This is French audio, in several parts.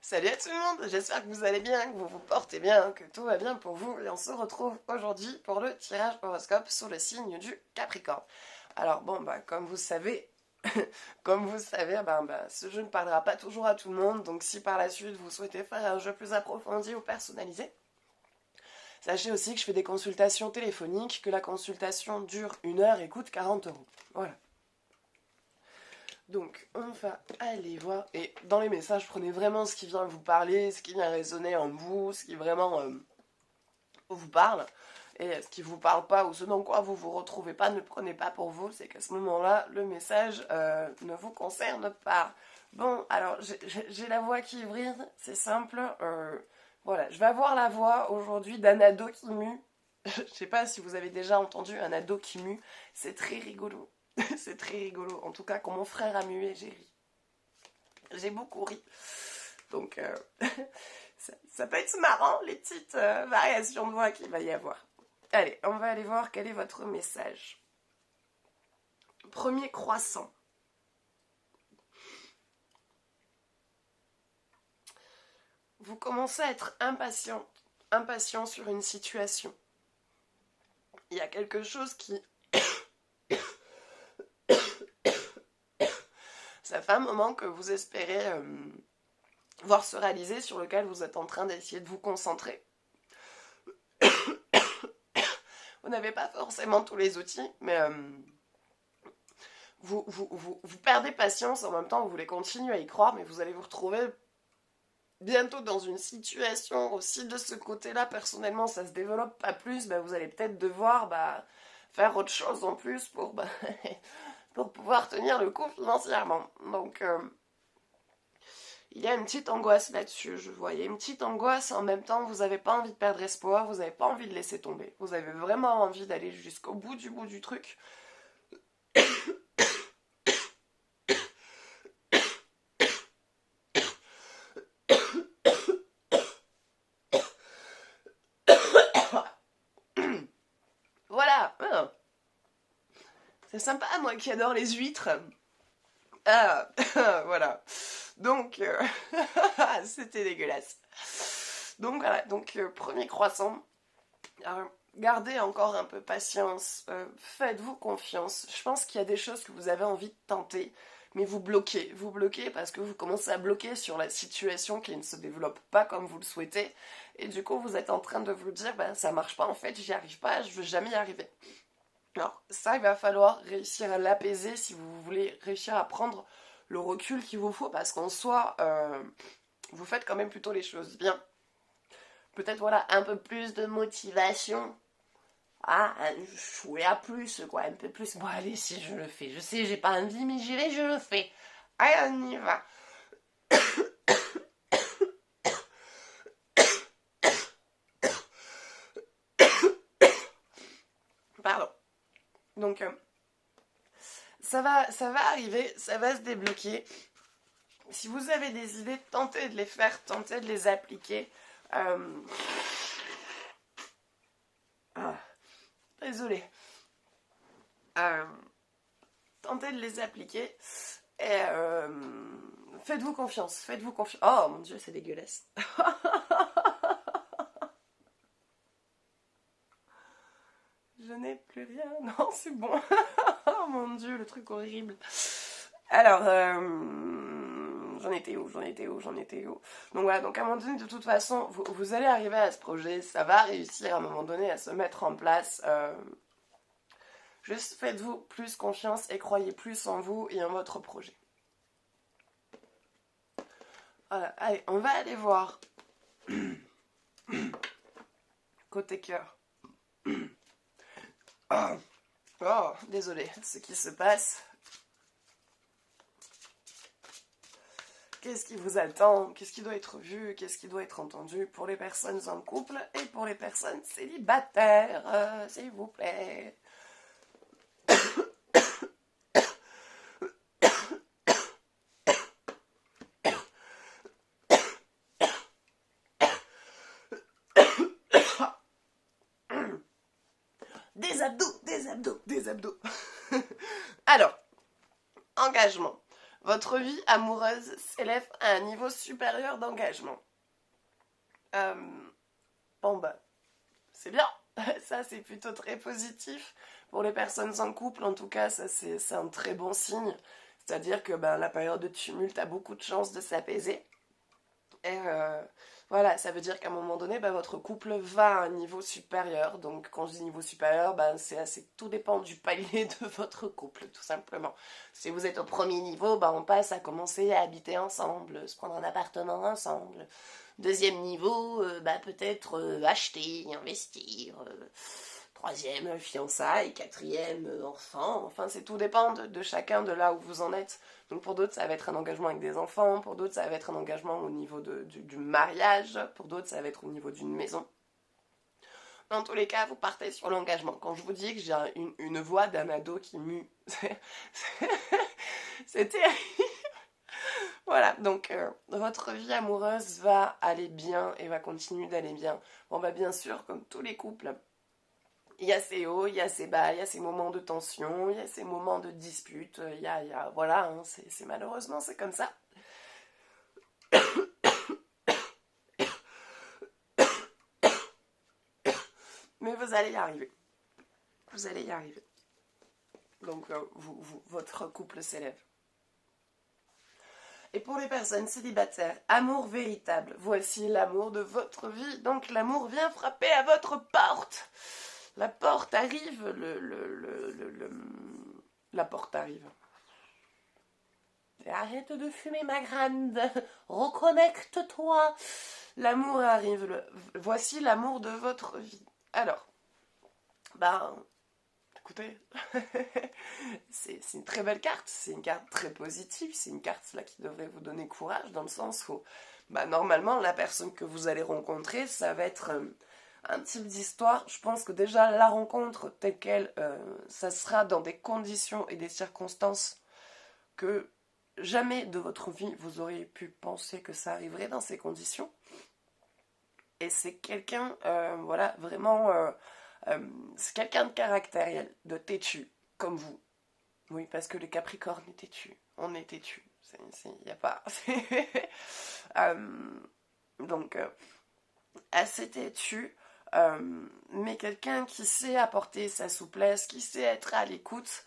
Salut à tout le monde, j'espère que vous allez bien, que vous vous portez bien, que tout va bien pour vous. Et on se retrouve aujourd'hui pour le tirage horoscope sous le signe du Capricorne. Alors bon, comme vous savez, ce jeu ne parlera pas toujours à tout le monde. Donc si par la suite vous souhaitez faire un jeu plus approfondi ou personnalisé, sachez aussi que je fais des consultations téléphoniques, que la consultation dure 1 heure et coûte 40 €. Voilà. Donc, on va aller voir. Et dans les messages, prenez vraiment ce qui vient vous parler, ce qui vient résonner en vous, ce qui vraiment vous parle. Et ce qui vous parle pas ou ce dans quoi vous vous retrouvez pas, ne le prenez pas pour vous. C'est qu'à ce moment-là, le message ne vous concerne pas. Bon, alors, j'ai la voix qui vrille, c'est simple. Voilà, je vais avoir la voix aujourd'hui d'un ado qui mue. Je sais pas si vous avez déjà entendu un ado qui mue. C'est très rigolo. C'est très rigolo. En tout cas, quand mon frère a mué, j'ai ri. J'ai beaucoup ri. Donc, ça peut être marrant, les petites variations de voix qu'il va y avoir. Allez, on va aller voir quel est votre message. Premier croissant. Vous commencez à être impatient sur une situation. Il y a quelque chose qui... Ça fait un moment que vous espérez voir se réaliser, sur lequel vous êtes en train d'essayer de vous concentrer. Vous n'avez pas forcément tous les outils, mais vous perdez patience, en même temps vous voulez continuer à y croire, mais vous allez vous retrouver bientôt dans une situation aussi de ce côté-là. Personnellement, ça se développe pas plus, vous allez peut-être devoir faire autre chose en plus pour, pour pouvoir tenir le coup financièrement. Donc, il y a une petite angoisse là-dessus, je voyais une petite angoisse. En même temps, vous n'avez pas envie de perdre espoir, vous n'avez pas envie de laisser tomber. Vous avez vraiment envie d'aller jusqu'au bout du truc. Voilà. C'est sympa, moi qui adore les huîtres. Ah, voilà. Donc, c'était dégueulasse. Donc voilà, premier croissant. Alors, gardez encore un peu patience, faites-vous confiance. Je pense qu'il y a des choses que vous avez envie de tenter, mais vous bloquez. Vous bloquez parce que vous commencez à bloquer sur la situation qui ne se développe pas comme vous le souhaitez. Et du coup, vous êtes en train de vous dire, ça marche pas en fait, j'y arrive pas, je veux jamais y arriver. Alors ça, il va falloir réussir à l'apaiser si vous voulez réussir à prendre le recul qu'il vous faut, parce qu'en soi, vous faites quand même plutôt les choses bien. Peut-être voilà, un peu plus de motivation. Ah, jouer à plus, quoi, un peu plus. Bon, allez, si je le fais. Je sais, j'ai pas envie, mais j'y vais, je le fais. Allez, on y va. Pardon. Donc, ça va arriver, ça va se débloquer. Si vous avez des idées, tentez de les faire, tentez de les appliquer. Désolée. Tentez de les appliquer et faites-vous confiance, faites-vous confiance. Oh mon dieu, c'est dégueulasse. Je n'ai plus rien. Non, c'est bon. Oh mon dieu, le truc horrible. Alors, j'en étais où Donc voilà, donc à un moment donné, de toute façon, vous allez arriver à ce projet, ça va réussir à un moment donné à se mettre en place. Juste faites-vous plus confiance et croyez plus en vous et en votre projet. Voilà, allez, on va aller voir. Côté cœur. Oh, désolé, ce qui se passe. Qu'est-ce qui vous attend? Qu'est-ce qui doit être vu? Qu'est-ce qui doit être entendu pour les personnes en couple et pour les personnes célibataires, s'il vous plaît? Des abdos. Alors, engagement. Votre vie amoureuse s'élève à un niveau supérieur d'engagement. Bon bah, c'est bien. Ça, c'est plutôt très positif. Pour les personnes en couple, en tout cas, ça c'est un très bon signe. C'est-à-dire que ben, la période de tumulte a beaucoup de chances de s'apaiser. Et voilà, ça veut dire qu'à un moment donné, ben, votre couple va à un niveau supérieur. Donc quand je dis niveau supérieur, ben, c'est assez, tout dépend du palier de votre couple, tout simplement. Si vous êtes au premier niveau, ben, on passe à commencer à habiter ensemble, se prendre un appartement ensemble. Deuxième niveau, bah, peut-être acheter, investir. Troisième, fiançailles. Quatrième, enfant. Enfin, c'est tout dépend de chacun de là où vous en êtes. Donc pour d'autres, ça va être un engagement avec des enfants. Pour d'autres, ça va être un engagement au niveau du mariage. Pour d'autres, ça va être au niveau d'une maison. Dans tous les cas, vous partez sur l'engagement. Quand je vous dis que j'ai une voix d'un ado qui mue, c'est terrible. Voilà, donc votre vie amoureuse va aller bien et va continuer d'aller bien. Bon, bah bien sûr, comme tous les couples, il y a ses hauts, il y a ses bas, il y a ses moments de tension, il y a ses moments de dispute, voilà, hein, c'est malheureusement, c'est comme ça. Mais vous allez y arriver. Vous allez y arriver. Donc, votre couple s'élève. Et pour les personnes célibataires, amour véritable. Voici l'amour de votre vie. Donc l'amour vient frapper à votre porte. La porte arrive, la porte arrive. Et arrête de fumer ma grande. Reconnecte-toi. L'amour arrive. Voici l'amour de votre vie. Alors, ben, écoutez, c'est une très belle carte, c'est une carte très positive, c'est une carte là qui devrait vous donner courage dans le sens où bah, normalement la personne que vous allez rencontrer, ça va être un type d'histoire. Je pense que déjà la rencontre telle qu'elle, ça sera dans des conditions et des circonstances que jamais de votre vie vous auriez pu penser que ça arriverait dans ces conditions. Et c'est quelqu'un, voilà, vraiment... c'est quelqu'un de caractériel, de têtu, comme vous. Oui, parce que les Capricornes est têtu. On est têtu. Il n'y a pas. Donc, assez têtu, mais quelqu'un qui sait apporter sa souplesse, qui sait être à l'écoute.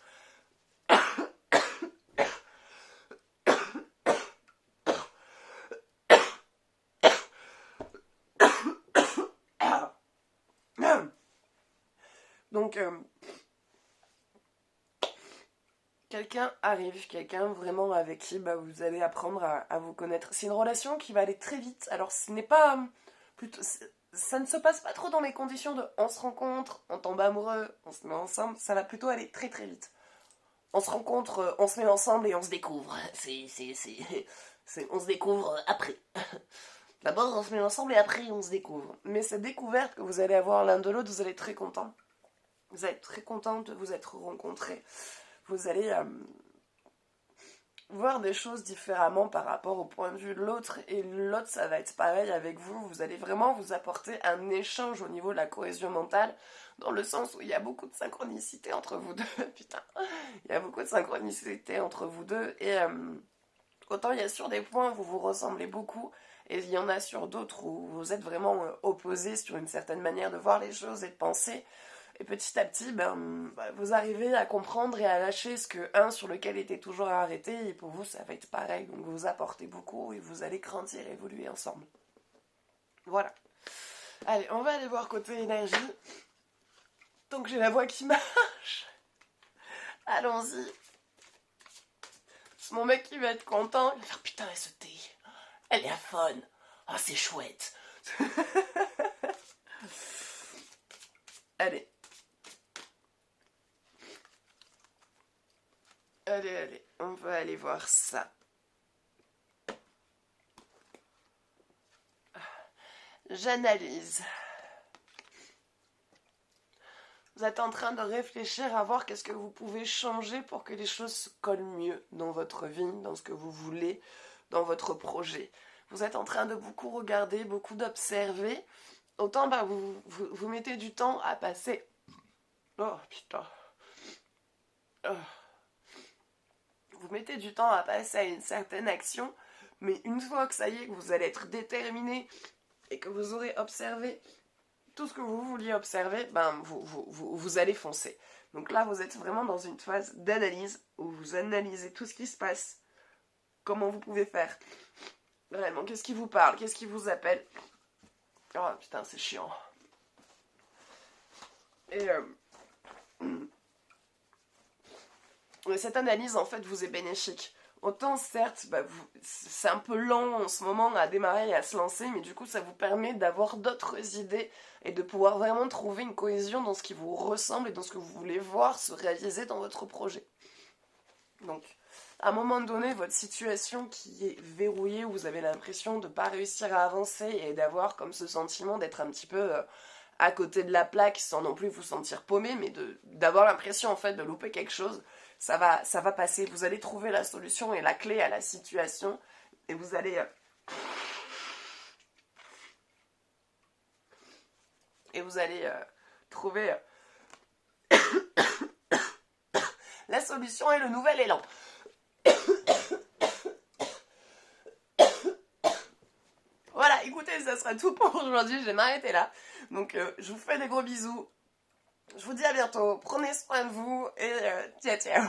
Donc, quelqu'un arrive, quelqu'un vraiment avec qui bah, vous allez apprendre à vous connaître. C'est une relation qui va aller très vite. Alors, ce n'est pas... plutôt, ça ne se passe pas trop dans les conditions de on se rencontre, on tombe amoureux, on se met ensemble. Ça va plutôt aller très très vite. On se rencontre, on se met ensemble et on se découvre. On se découvre après. D'abord, on se met ensemble et après, on se découvre. Mais cette découverte que vous allez avoir l'un de l'autre, vous allez être très content. Vous allez être très content de vous être rencontrés. Vous allez voir des choses différemment par rapport au point de vue de l'autre. Et l'autre, ça va être pareil avec vous. Vous allez vraiment vous apporter un échange au niveau de la cohésion mentale, dans le sens où il y a beaucoup de synchronicité entre vous deux. Putain, il y a beaucoup de synchronicité entre vous deux. Et autant il y a sur des points où vous vous ressemblez beaucoup, et il y en a sur d'autres où vous êtes vraiment opposés sur une certaine manière de voir les choses et de penser. Et petit à petit, vous arrivez à comprendre et à lâcher ce que un sur lequel était toujours arrêté, et pour vous, ça va être pareil. Donc vous apportez beaucoup et vous allez grandir et évoluer ensemble. Voilà. Allez, on va aller voir côté énergie. Donc j'ai la voix qui marche. Allons-y. C'est mon mec qui va être content. Il va faire putain, ce thé. Elle est à fun. Ah, c'est chouette. Allez. Allez, on va aller voir ça. J'analyse. Vous êtes en train de réfléchir à voir qu'est-ce que vous pouvez changer pour que les choses se collent mieux dans votre vie, dans ce que vous voulez, dans votre projet. Vous êtes en train de beaucoup regarder, beaucoup d'observer. Autant vous mettez du temps à passer. Oh putain. Oh. Vous mettez du temps à passer à une certaine action, mais une fois que ça y est, que vous allez être déterminé et que vous aurez observé tout ce que vous vouliez observer, ben vous allez foncer. Donc là, vous êtes vraiment dans une phase d'analyse où vous analysez tout ce qui se passe, comment vous pouvez faire. Vraiment, qu'est-ce qui vous parle, qu'est-ce qui vous appelle. Oh putain, c'est chiant. Et cette analyse, en fait, vous est bénéfique. Autant, certes, c'est un peu lent en ce moment à démarrer et à se lancer, mais du coup, ça vous permet d'avoir d'autres idées et de pouvoir vraiment trouver une cohésion dans ce qui vous ressemble et dans ce que vous voulez voir se réaliser dans votre projet. Donc, à un moment donné, votre situation qui est verrouillée, où vous avez l'impression de ne pas réussir à avancer et d'avoir comme ce sentiment d'être un petit peu à côté de la plaque sans non plus vous sentir paumé, mais d'avoir l'impression en fait de louper quelque chose, ça va passer. Vous allez trouver la solution et la clé à la situation et vous allez trouver la solution et le nouvel élan. Voilà, écoutez, ça sera tout pour aujourd'hui, je vais m'arrêter là. Donc je vous fais des gros bisous. Je vous dis à bientôt, prenez soin de vous et ciao ciao.